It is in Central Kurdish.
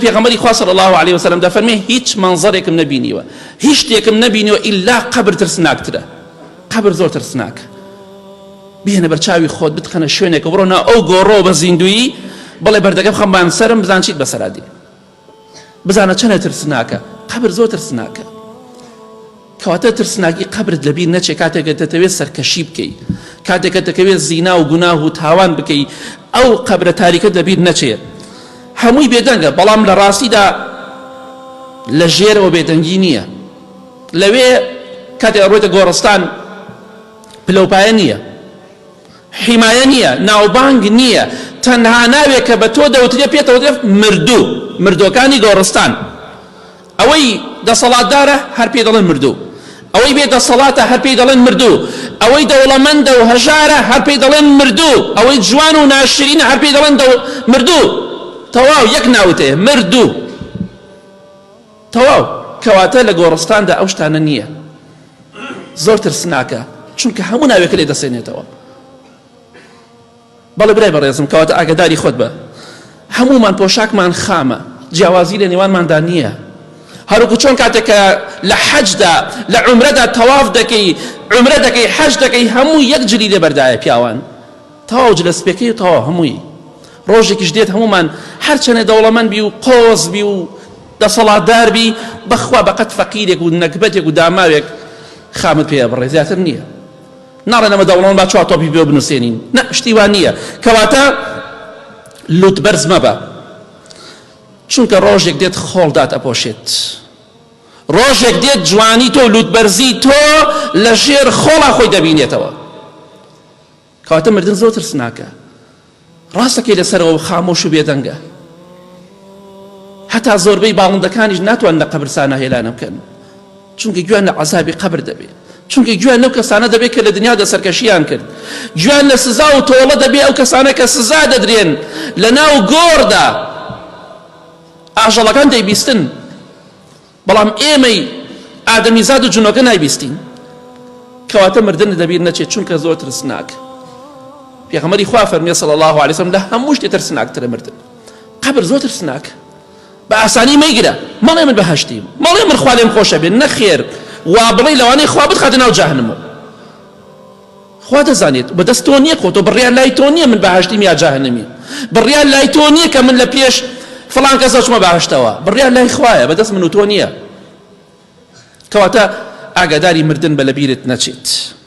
پێغەمبەری خوا صلی الله عليه وسلم دەفەرمێ هیچ مەنزەرێکم نەبینیوە هیچ شتێکم نەبینیوە ئیلا قەبر ترسناکترە. قەبر زۆر ترسناکە. بهێنە بەرچاوی خۆت بتخەنە شوێنێک بڕۆ ناو ئەو گۆڕۆ بە زیندویی بڵێ بەردەگەم خەمبان سەرم بزان چیت بەسەرا دێ بزانە چەنە ترسناکە. قەبر زۆر ترسناکە. کەواتە ترسناکی قەبرت لەبیر نەچێ کاتێکە دەتەوێت سەرکەشی بکەی کاتێکە دەتەوێت زینا و گوناه و تاوان بکەی ئەو قەبرە تاریکە لەبیر نەچێ. هەمووی بێدەنگە بەڵام لە ڕاستیدا لە ژێرەوە بێدەنگی نییە. لەوێ کاتێک ڕۆیتە گۆڕستان پلەپایە نییە حیمایە نییە ناوبانگ نییە تەنها ناوێک کە بە تۆ دەوترێ پێتەوە دێت مردوو مردۆکانی گۆڕستان. ئەوەی دەسەڵاتدارە هەر پێ دەڵێن مردوو ئەوەی بێ دەسەڵاتە هەر پێی دەڵێن مردوو ئەوەی دەوڵەمەندە و هەژارە هەر پێی دەڵێن مردوو ئەوەی جوان و ناشرینە هەر پێی دەڵێن مردوو. تەواو یەک ناوتەیە مردوو. تەواو کەواتە لە گۆڕستاندا ئەو شتانە نییە. زۆر ترسناکە چونکە هەموو ناوێکە لێ دەسێنێتەوە. بەڵێ برای بەڕێزم کەواتە ئاگاداری خۆت بە هەمومان پۆشاکمان خامە جیاوازی لە نێوانماندا نییە. هەروکو چۆن کاتێکە لە حەجدا لە عومرەدا تەواف دەکەی عومرە دەکەی حەج دەکەی هەموو یەک جلی لێ بەردایە پیاوان تەواو جلەسپێکەی تەواو هەمووی ڕۆژێکیش دێت هەمومان هەرچەنێ دەوڵەمەند بی و قۆز بی و دەسەڵاتدار بی بەخوا بەقەت فەقیرێک و نەکبەتێک و داماوێک خامت پێ بڕێ زیاتر نییە. ناڕێن ئەمە دەوڵەمەند با چوار تۆپی بێ بنووسێنین نە شتیوان نییە. کەواتە لوتبەرز مەبە چونکە ڕۆژێک دێت خۆڵدات ئەپۆشێت ڕۆژێک دێت جوانی تۆ لوتبەرزی تۆ لە ژێر خۆڵا خۆی دەبینێتەوە. کەواتە مردن زۆر ترسناکە. ڕاستەکەی لەسەرەوە خامۆش و بێدەنگە. هەتا زۆربەی باڵندەکانیش ناتوان لە قەبرستانە هێلانە بکەن چونکە گویان لە عەزابی قەبر دەبێت چونکە گویان لەو کەسانە دەبێت کە لە دنیادا سەرکەشیان کرد گویان لە سزا و تۆڵە دەبێت ئەو کەسانە کە سزا دەدرێن لە ناو گۆڕدا ئاژەڵەکان دەیبیستن بەڵام ئێمەی ئادەمیزاد و جنۆکە نایبیستین. کەواتە مردن دەبیر نەچێت چونکە زۆر ترسناکە. پێغەمبەری خوا فەرمووی صلی الله علیه وسلم لە هەموو شتێ ترسناکترە مردن. قەبر زۆر ترسناکە. بە ئاسانی مەیگرە مەڵێ من بەهەشتیم مەڵێ من خوا لێم خۆشە بێت نەخێر وا بڵێ لەوانەیە خوا بتخاتە ناو جەهەنەمەوە. خوا دەزانێت بەدەست تۆ نییە خۆ تۆ بڕیان لای تۆ نییە من بەهەشتیم یا جەهەنەمی بڕیان لای تۆ نییە کە من لە پێش فڵان کەس دەچمە بەهەشتەوە بڕیان لای خوایە بەدەست من و تۆ نییە. کەواتە ئاگاداری مردن بە لەبیرت نەچێت.